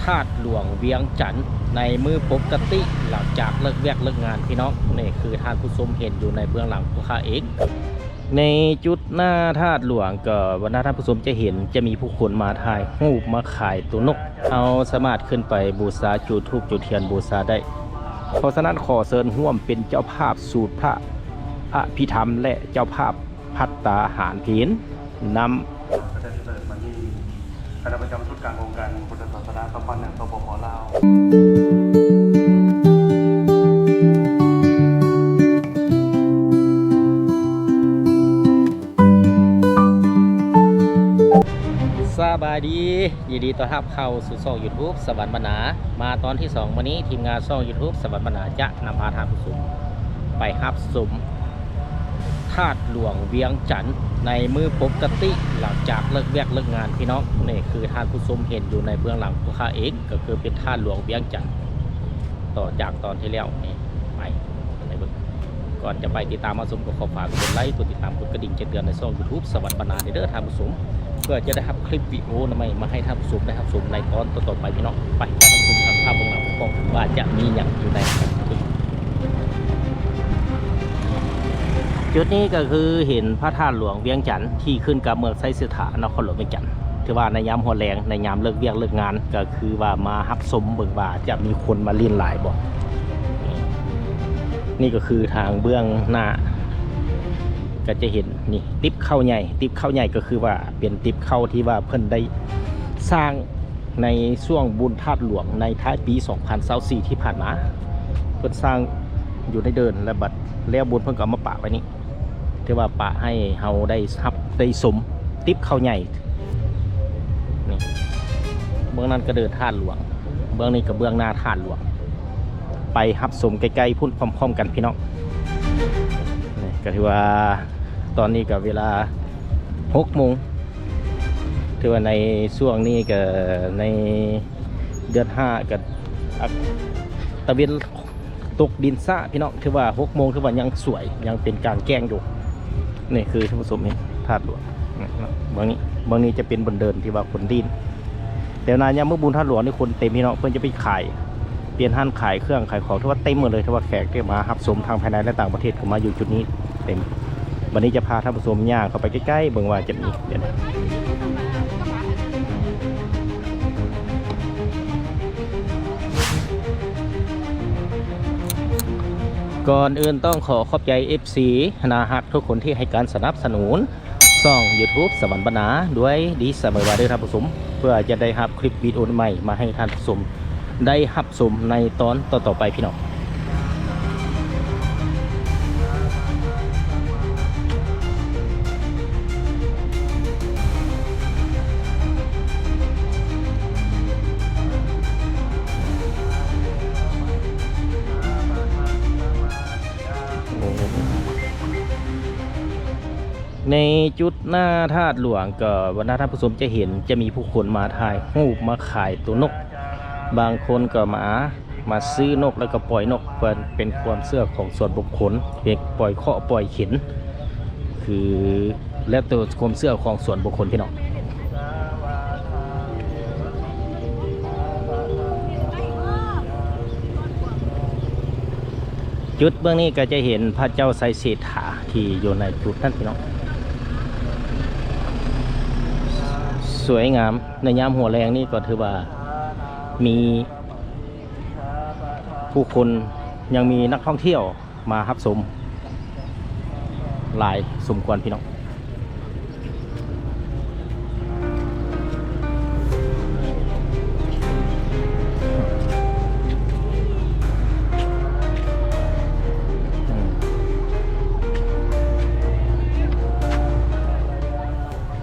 ธาตุหลวงเวียงจันทร์ในมือปกติหลังจากเลิกเวียกเลิกงานพี่น้องนี่คือท่านผู้ชมเห็นอยู่ในเบื้องหลังผู้ค้าเองในจุดหน้าธาตุหลวงก็วันหน้าท่านผู้ชมจะเห็นจะมีผู้คนมาถ่ายรูปมาขายตัวนกเอาสามารถขึ้นไปบูชาจุดธูปจุดเทียนบูชาได้เพราะฉะนั้นขอเชิญร่วมเป็นเจ้าภาพสูตรพระอภิธรรมและเจ้าภาพภัตตาหารเพลนำประเทศเสด็จมาที่คณะประจำชุดการองค์การพุทธศาสนาสัมพันธ์แห่งสปป.ลาวสบายดียินดีต้อนรับเข้าสู่ช่อง YouTube สวรรค์บรรณามาตอนที่2วันนี้ทีมงานช่อง YouTube สวรรค์บรรณาจะนำพาท่านผู้ชมไปรับชมธาตุหลวงเวียงจันทร์ในมือปกติหลังจากเลิกเวียกเลิกงานพี่น้องนี่คือท่านผู้ชมเห็นอยู่ในเบื้องหลังผู้ค้าเองก็คือเป็นธาตุหลวงเวียงจันทร์ต่อจากตอนที่แล้วนี่ไปในเบื้องก่อนจะไปติดตามมาชมก็ขอฝากกดไลค์กดติดตามกดกระดิ่งแจ้งเตือนในช่อง YouTube สวรรค์บรรณาเด้อท่านผู้ชมเพื่อจะได้รับคลิปวิดีโอใหม่มาให้ท่านผู้ชมได้รับชมในตอนต่อๆไปพี่น้องไปท่านผู้ชมทางภาพเบื้องหลังของว่าจะมีอย่างอยู่ในจุดนี้ก็คือเห็นพระธาตุหลวงเวียงจันทร์ที่ขึ้นกับเมืองไซสิทธานครหลวงเวียงจันทร์ถือว่าในยามหัวแรงในยามเลิกเวียกเลิกงานก็คือว่ามารับชมเบิ่งว่าจะมีคนมาเล่นหลายบ่นี่ก็คือทางเบื้องหน้าก็จะเห็นนี่ติ๊บเข้าใหญ่ติ๊บเข้าใหญ่ก็คือว่าเป็นติ๊บเข้าที่ว่าเพิ่นได้สร้างในช่วงบุญธาตุหลวงในท้ายปี2024ที่ผ่านมาเพิ่นสร้างอยู่ในเดินและบัดแล้วบุญเพิ่นก็มาปะไว้นี่ที่ว่าปะให้เฮาได้ทับได้สมติ๊บเข้าใหญ่นี่เบื้องนั้นก็เดินธาตุหลวงเบื้องนี้ก็เบื้องหน้าธาตุหลวงไปรับสมใกล้ๆพุ่นพร้อมๆกันพี่น้องนี่ก็ถือว่าตอนนี้ก็เวลา6 โมงถือว่าในช่วงนี้ก็ในเดือน5ก็ตะเวนตกดินซ่าพี่น้องถือว่า6 โมงถือว่ายังสวยยังเป็นการแกล้งอยู่นี่คือท่านผู้ชมเห็นธาตุหลวงบางนี้จะเป็นบนเดินที่ว่าคนดินแต่นานยามเมื่อบุญธาตุหลวงนี่คนเต็มพี่น้องเพื่อนจะไปขายเปลี่ยนห้านขายเครื่องขายของถือว่าเต็มหมดเลยถือว่าแขกที่มารับชมทางภายในและต่างประเทศก็มาอยู่จุดนี้เต็มวันนี้จะพาท่านผู้ชมย่างเข้าไปใกล้ๆเบิ่งว่าจะมีเดี๋ยวก่อนอื่นต้องขอขอบใจ FC นาฮักทุกคนที่ให้การสนับสนุนช่อง YouTube สวรรค์บรรณาด้วยดีเสมอว่าด้วยท่านผู้ชมเพื่อจะได้รับคลิปวิดีโอใหม่มาให้ท่านผู้ชมได้รับชมในตอนต่อๆไปพี่น้องในจุดหน้าธาตุหลวงก็วันหน้าท่านผู้ชมจะเห็นจะมีผู้คนมาถ่ายรูปมาขายตัวนกบางคนก็มาซื้อนกแล้วก็ปล่อยนกเป็นความเชื่อของส่วนบุคคลเป็นปล่อยเคาะปล่อยเข็นคือแล้วแต่ความเชื่อของส่วนบุคคลพี่น้องจุดเบื้องนี้ก็จะเห็นพระเจ้าไซเศรษฐาที่อยู่ในจุดนั้นพี่น้องสวยงามในยามหัวแรงนี่ก็ถือว่ามีผู้คนยังมีนักท่องเที่ยวมารับชมหลายสมควรพี่น้อง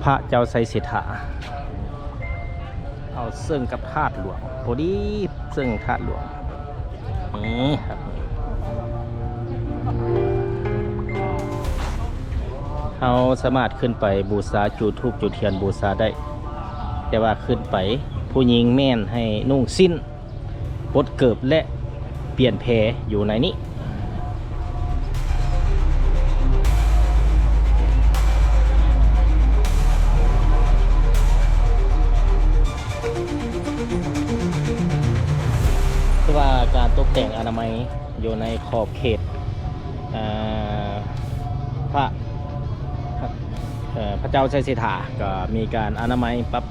พระเจ้าไซสิทธาเอาเสื่องกับธาตุหลวงพอดีเสื่องธาตุหลวงนี่ครับเราสามารถขึ้นไปบูชาจุดธูปจุดเทียนบูชาได้แต่ว่าขึ้นไปผู้หญิงแม่นให้นุ่งสิ้นปลดเกิบและเปลี่ยนแพอยู่ในนี้ เ ว่าการตกแต่งอนามัยอยู่ในขอบเขตอ่าพระพระเจ้าชัยสิทธาก็มีการอนามัยปรับ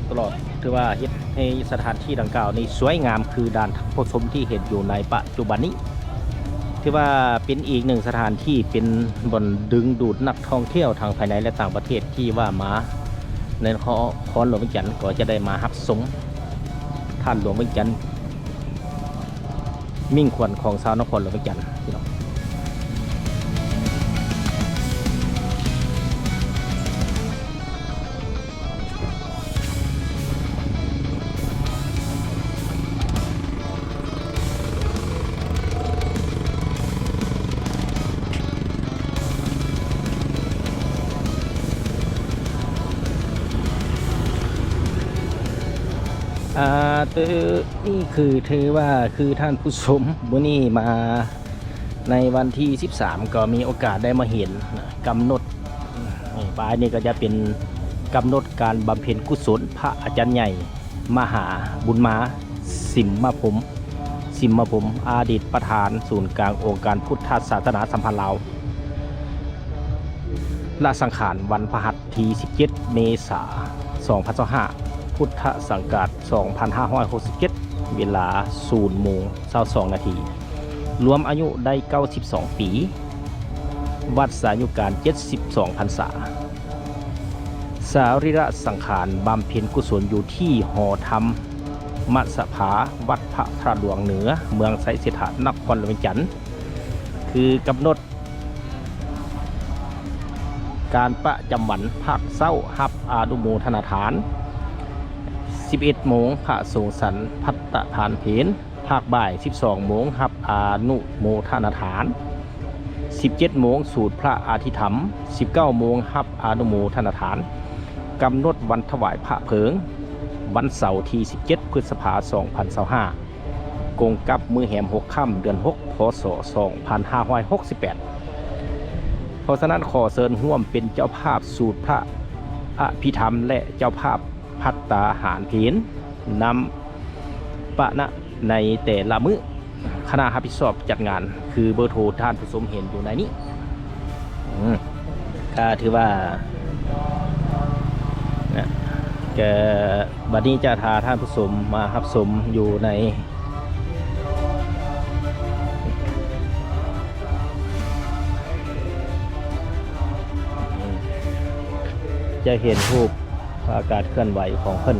ตลอดถือว่าเฮ็ดให้สถานที่ดังกล่าวนี้สวยงามคือด่านทัพผสมที่เห็นอยู่ในปัจจุบันนี้ถือว่าเป็นอีกหนึ่งสถานที่เป็นบ่อนดึงดูดนักท่องเที่ยวทางภายในและต่างประเทศที่ว่ามาในนครหลวงเวียงจันทร์ก็จะได้มารับชมท่านหลวงเวียงจันทร์มิ่งขวัญของชาวนครหลวงเวียงจันทร์พี่น้องนี่คือถือว่าคือท่านผู้ชมมื้อนี้มาในวันที่ 13 ก็มีโอกาสได้มาเห็นกำหนดปลายนี้ก็จะเป็นกำหนดการบำเพ็ญกุศลพระอาจารย์ใหญ่มหาบุญมาสิมมาผมอดีตประธานศูนย์กลางองค์การพุทธศาสนาสัมพันธ์ลาวละสังขารวันพฤหัสที่ 17 เมษายน 2025 พุทธศักราช 2567 เวลา 0:22 นาที รวมอายุได้ 92 ปี วัดสายุการ 72 พรรษา สรีระสังขารบำเพ็ญกุศลอยู่ที่หอธรรมมัสภาวัดพระธาตุหลวงเหนือเมืองไสสิทธานครหลวงเวียงจันทร์คือกำหนดการประจำวันภาคเศร้าฮับอานุโมทนาทาน 11 โมงพระสงฆ์สันพัตตพานเพนภาคบ่าย 12 โมงฮับอานุโมทนาทาน 17 โมงสูตรพระอาทิธรรม 19 โมงฮับอานุโมทนาทานกำหนดวันถวายพระเพลิงวันเสาร์ที่ 17 พฤษภาคม 2025 กงกับมือแหม6 ค่ำเดือน 6 พศ 2568 เพราะฉะนั้นขอเชิญร่วมเป็นเจ้าภาพสูตรพระอภิธรรมและเจ้าภาพพัตตาหารเพลนำปะนะในแต่ละมื้อคณะรับผิดชอบจัดงานคือเบอร์โทรท่านผู้ชมเห็นอยู่ในนี้ก็ถือว่าแกบัดนี้จะพาท่านผู้ชมมารับชมอยู่ในจะเห็นรูปอากาศเคลื่อนไหวของเพิ่น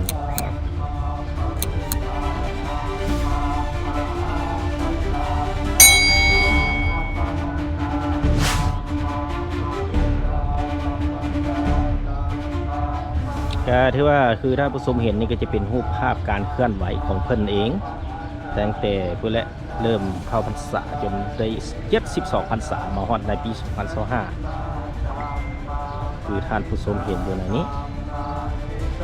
ก็ที่ว่าคือท่านผู้ชมเห็นนี่ก็จะเป็นรูปภาพการเคลื่อนไหวของเพิ่นเองตั้งแต่เพิ่นและเริ่มเข้าพรรษาจนได้72 พรรษามาฮอดในปี 2025คือท่านผู้ชมเห็นอยู่ในนี้ก่อ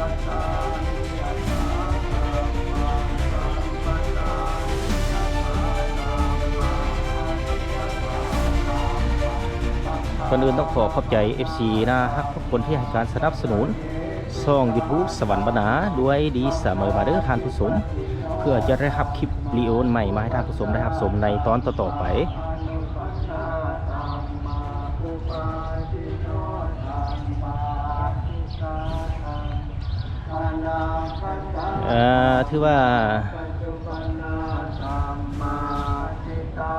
นอื่นต้องขอขอบใจ FC นะครับทุกคนที่ให้การสนับสนุนช่อง YouTube สวรรค์บรรณาด้วยดีเสมอมาเด้อท่านผู้ชมเพื่อจะได้รับคลิปรีโอใหม่มาให้ท่านผู้ชมได้รับชมในตอนต่อๆไปถือว่า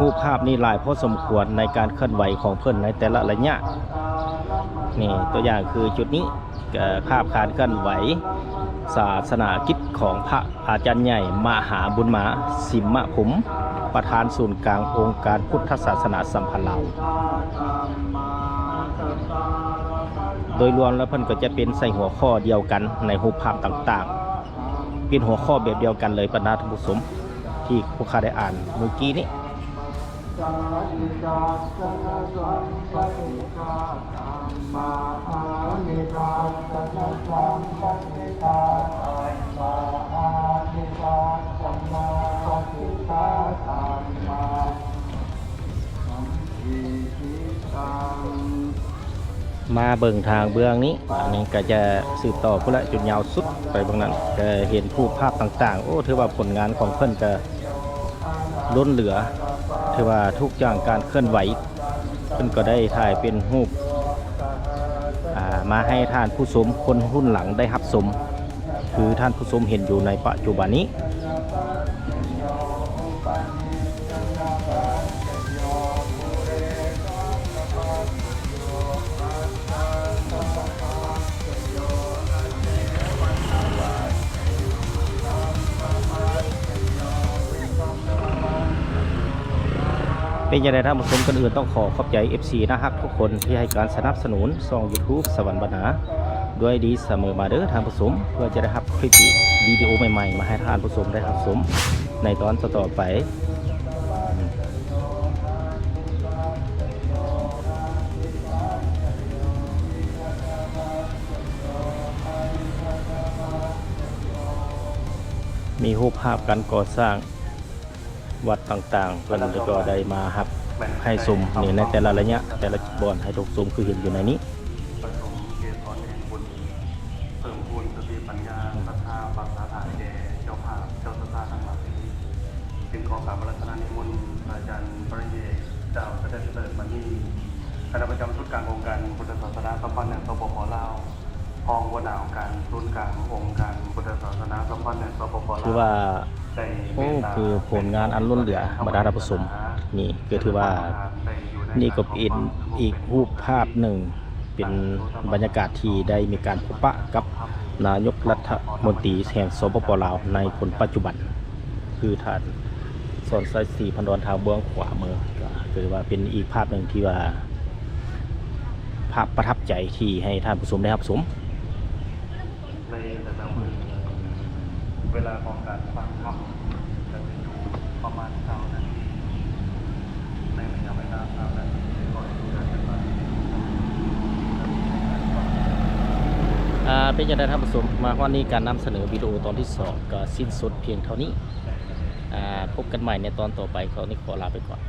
รูปภาพนี้หลายพอสมควรในการเคลื่อนไหวของเพิ่นในแต่ละระยะนี่ตัวอย่างคือจุดนี้ภาพการเคลื่อนไหวศาสนากิจของพระอาจารย์ใหญ่มหาบุญมาสิมมาผมประธานศูนย์กลางองค์การพุทธศาสนาสัมพันธ์ลาวโดยรวมแล้วเพิ่นก็จะเป็นใส่หัวข้อเดียวกันในรูปภาพต่างๆเป็นหัวข้อแบบเดียวกันเลยบรรดาท่านผู้ชมที่ผู้ข้าได้อ่านเมื่อกี้นี้มาเบิ่งทางเบื้องนี้อันนี้ก็จะสืบต่อพุ่นละจุดยาวสุดไปบางนั้นก็เห็นรูปภาพต่างๆโอ้ถือว่าผลงานของเพิ่นก็ ล้นเหลือถือว่าทุกอย่างการเคลื่อนไหวเพิ่นก็ได้ถ่ายเป็นรูปมาให้ท่านผู้ชมคนรุ่นหลังได้รับชมคือท่านผู้ชมเห็นอยู่ในปัจจุบันนี้เป็นอย่างไรท่านผู้ชมคนอื่นต้องขอบใจ FC นะครับทุกคนที่ให้การสนับสนุนช่อง YouTube สวรรค์บรรณาด้วยดีเสมอมาเด้อท่านผู้ชมเพื่อจะได้รับคลิปวิดีโอใหม่ๆมาให้ท่านผู้ชมได้รับชมในตอนต่อๆไปมีรูปภาพการก่อสร้างวัดต่างๆเพิ่นก็ได้มาครับให้ชมนี่ในแต่ละระยะแต่ละบอนให้ทุกชมคือเห็นอยู่ในนี้ผสมเกสรแห่งบุญเพิ่มพูนสติปัญญาศรัทธาปัสสาฐานแก่เจ้าภาพเจ้าศรัทธาทั้งหลายจึงขอกราบพระราชทานนิมนต์อาจารย์ปริญญาเจ้าพระเดชเติร์มานีคณะประจำชุดกลางองค์การพุทธศาสนาสัมพันธ์แห่งสปป.ลาวพองหัวหน้าองค์การศูนย์กลางองค์การพุทธศาสนาสัมพันธ์แห่งสปป.ลาวคือว่าโอ้คือผลงานอันล้นเหลือบรรดาท่านผู้ชมนี่ก็ถือว่านี่ก็เป็นอีกรูปภาพหนึ่งเป็นบรรยากาศที่ได้มีการพบปะกับนายกรัฐมนตรีแห่งสปป.ลาวในคนปัจจุบันคือท่านสอนไซศรีพันดอนทางเบื้องขวามือก็คือว่าเป็นอีกภาพหนึ่งที่ว่าภาพประทับใจที่ให้ท่านผู้ชมได้รับชมในแต่ละวันเวลาของการฟังธรรมจะอยู่ประมาณ9 นาทีในระยะเวลา9 นาทีก็จะดูได้ว่าเป็นอย่างไรท่านผู้ชมมาวันนี้การนำเสนอวิดีโอตอนที่2ก็สิ้นสุดเพียงเท่านี้พบกันใหม่ในตอนต่อไปคราวนี้ขอลาไปก่อน